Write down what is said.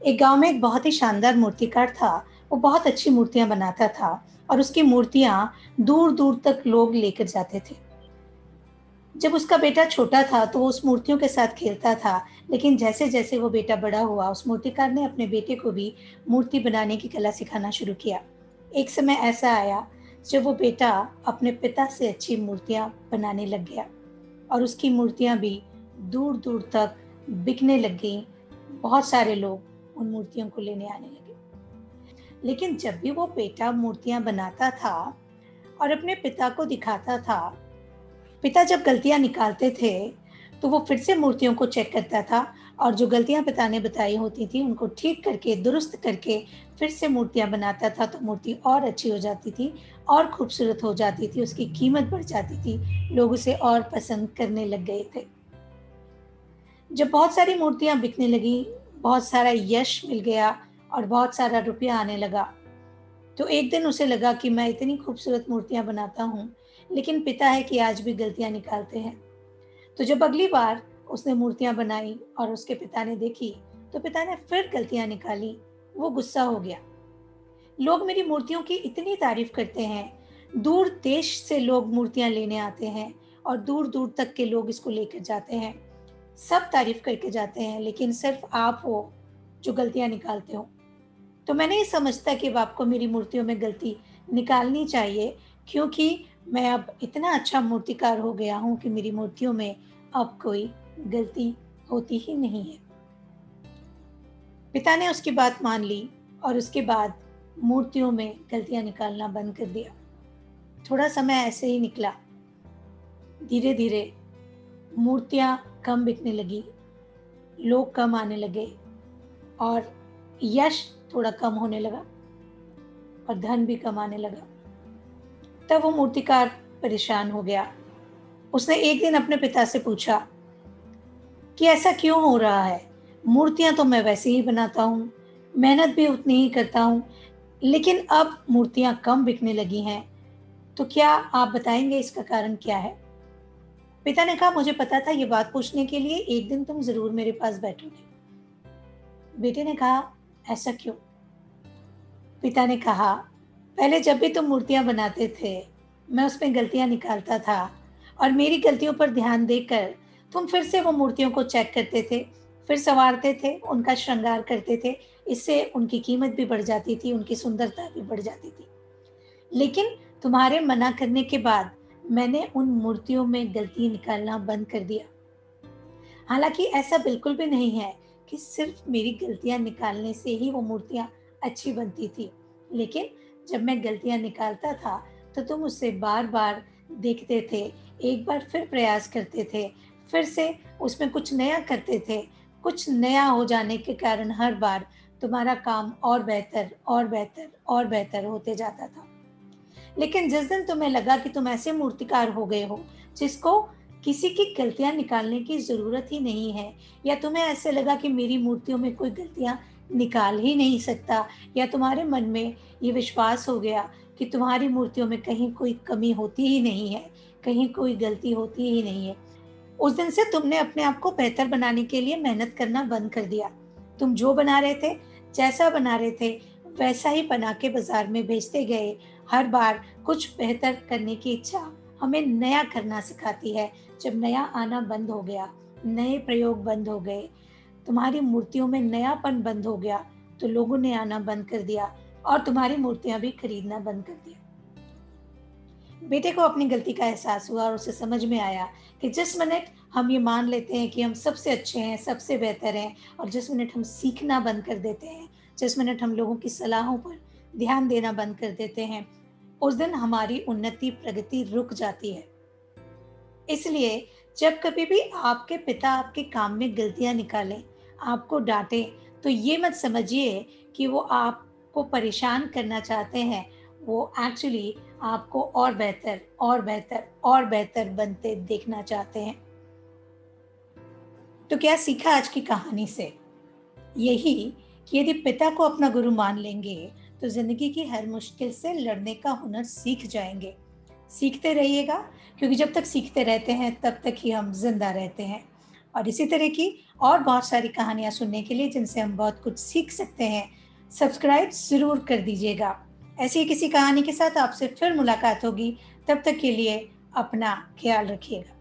एक गांव में एक बहुत ही शानदार मूर्तिकार था। वो बहुत अच्छी मूर्तियां बनाता था और उसकी मूर्तियां दूर दूर तक लोग लेकर जाते थे। जब उसका बेटा छोटा था तो वो उस मूर्तियों के साथ खेलता था, लेकिन जैसे जैसे वो बेटा बड़ा हुआ उस मूर्तिकार ने अपने बेटे को भी मूर्ति बनाने की कला सिखाना शुरू किया। एक समय ऐसा आया जब वो बेटा अपने पिता से अच्छी मूर्तियां बनाने लग गया और उसकी मूर्तियां भी दूर दूर तक बिकने लग गईं। बहुत सारे लोग उन मूर्तियों को लेने आने लगे। लेकिन जब भी वो बेटा मूर्तियां बनाता था और अपने पिता को दिखाता था, पिता जब गलतियां निकालते थे तो वो फिर से मूर्तियों को चेक करता था और जो गलतियां पिता ने बताई होती थी उनको ठीक करके दुरुस्त करके फिर से मूर्तियां बनाता था, तो मूर्ति और अच्छी हो जाती थी और खूबसूरत हो जाती थी, उसकी कीमत बढ़ जाती थी, लोग उसे और पसंद करने लग गए थे। जब बहुत सारी मूर्तियां बिकने लगी, बहुत सारा यश मिल गया और बहुत सारा रुपया आने लगा, तो एक दिन उसे लगा कि मैं इतनी खूबसूरत मूर्तियां बनाता हूँ, लेकिन पिता है कि आज भी गलतियां निकालते हैं। तो जब अगली बार उसने मूर्तियां बनाई और उसके पिता ने देखी, तो पिता ने फिर गलतियां निकाली। वो गुस्सा हो गया। लोग मेरी मूर्तियों की इतनी तारीफ करते हैं, दूर देश से लोग मूर्तियां लेने आते हैं और दूर दूर तक के लोग इसको लेकर जाते हैं, सब तारीफ करके जाते हैं, लेकिन सिर्फ आप हो जो गलतियां निकालते हो। तो मैं नहीं समझता कि अब आपको मेरी मूर्तियों में गलती निकालनी चाहिए, क्योंकि मैं अब इतना अच्छा मूर्तिकार हो गया हूँ कि मेरी मूर्तियों में अब कोई गलती होती ही नहीं है। पिता ने उसकी बात मान ली और उसके बाद मूर्तियों में गलतियां निकालना बंद कर दिया। थोड़ा समय ऐसे ही निकला। धीरे धीरे मूर्तियां कम बिकने लगी, लोग कम आने लगे और यश थोड़ा कम होने लगा और धन भी कम आने लगा। तब वो मूर्तिकार परेशान हो गया। उसने एक दिन अपने पिता से पूछा कि ऐसा क्यों हो रहा है? मूर्तियां तो मैं वैसे ही बनाता हूँ, मेहनत भी उतनी ही करता हूँ, लेकिन अब मूर्तियां कम बिकने लगी हैं। तो क्या आप बताएंगे इसका कारण क्या है? पिता ने कहा, मुझे पता था ये बात पूछने के लिए एक दिन तुम जरूर मेरे पास बैठोगे। बेटे ने कहा, ऐसा क्यों? पिता ने कहा, पहले जब भी तुम मूर्तियां बनाते थे, मैं उसमें गलतियां निकालता था और मेरी गलतियों पर ध्यान देकर तुम फिर से वो मूर्तियों को चेक करते थे, फिर संवारते थे, उनका श्रृंगार करते थे। इससे उनकी कीमत भी बढ़ जाती थी, उनकी सुंदरता भी बढ़ जाती थी। लेकिन तुम्हारे मना करने के बाद मैंने उन मूर्तियों में गलती निकालना बंद कर दिया। हालांकि ऐसा बिल्कुल भी नहीं है कि सिर्फ मेरी गलतियां निकालने से ही वो मूर्तियां अच्छी बनती थी, लेकिन जब मैं गलतियां निकालता था तो तुम उससे बार बार देखते थे, एक बार फिर प्रयास करते थे, फिर से उसमें कुछ नया करते थे। कुछ नया हो जाने के कारण हर बार तुम्हारा काम और बेहतर और बेहतर और बेहतर होते जाता था। लेकिन जिस दिन तुम्हें लगा कि तुम ऐसे मूर्तिकार हो गए हो जिसको किसी की गलतियां निकालने की जरूरत ही नहीं है, या तुम्हें ऐसे लगा कि मेरी मूर्तियों में कोई गलतियां निकाल ही नहीं सकता, या तुम्हारे मन में ये विश्वास हो गया कि तुम्हारी मूर्तियों में कहीं कोई कमी होती ही नहीं है, कहीं कोई गलती होती ही नहीं है, उस दिन से तुमने अपने आप को बेहतर बनाने के लिए मेहनत करना बंद कर दिया। तुम जो बना रहे थे, जैसा बना रहे थे, वैसा ही बना के बाजार में बेचते गए। हर बार कुछ बेहतर करने की इच्छा हमें नया करना सिखाती है। जब नया आना बंद हो गया, नए प्रयोग बंद हो गए, तुम्हारी मूर्तियों में नयापन बंद हो गया, तो लोगों ने आना बंद कर दिया और तुम्हारी मूर्तियां भी खरीदना बंद कर दिया। बेटे को अपनी गलती का एहसास हुआ और उसे समझ में आया कि जिस मिनट हम ये मान लेते हैं कि हम सबसे अच्छे हैं, सबसे बेहतर हैं, और जिस मिनट हम सीखना बंद कर देते हैं, जिस मिनट हम लोगों की सलाहों पर ध्यान देना बंद कर देते हैं, उस दिन हमारी उन्नति प्रगति रुक जाती है। इसलिए जब कभी भी आपके पिता आपके काम में गलतियां निकालें, आपको डांटें, तो ये मत समझिए कि वो आपको परेशान करना चाहते हैं। वो एक्चुअली आपको और बेहतर और बेहतर और बेहतर बनते देखना चाहते हैं। तो क्या सीखा आज की कहानी से? यही कि यदि पिता को अपना गुरु मान लेंगे तो जिंदगी की हर मुश्किल से लड़ने का हुनर सीख जाएंगे। सीखते रहिएगा, क्योंकि जब तक सीखते रहते हैं तब तक ही हम जिंदा रहते हैं। और इसी तरह की और बहुत सारी कहानियाँ सुनने के लिए जिनसे हम बहुत कुछ सीख सकते हैं, सब्सक्राइब ज़रूर कर दीजिएगा। ऐसी ही किसी कहानी के साथ आपसे फिर मुलाकात होगी। तब तक के लिए अपना ख्याल रखिएगा।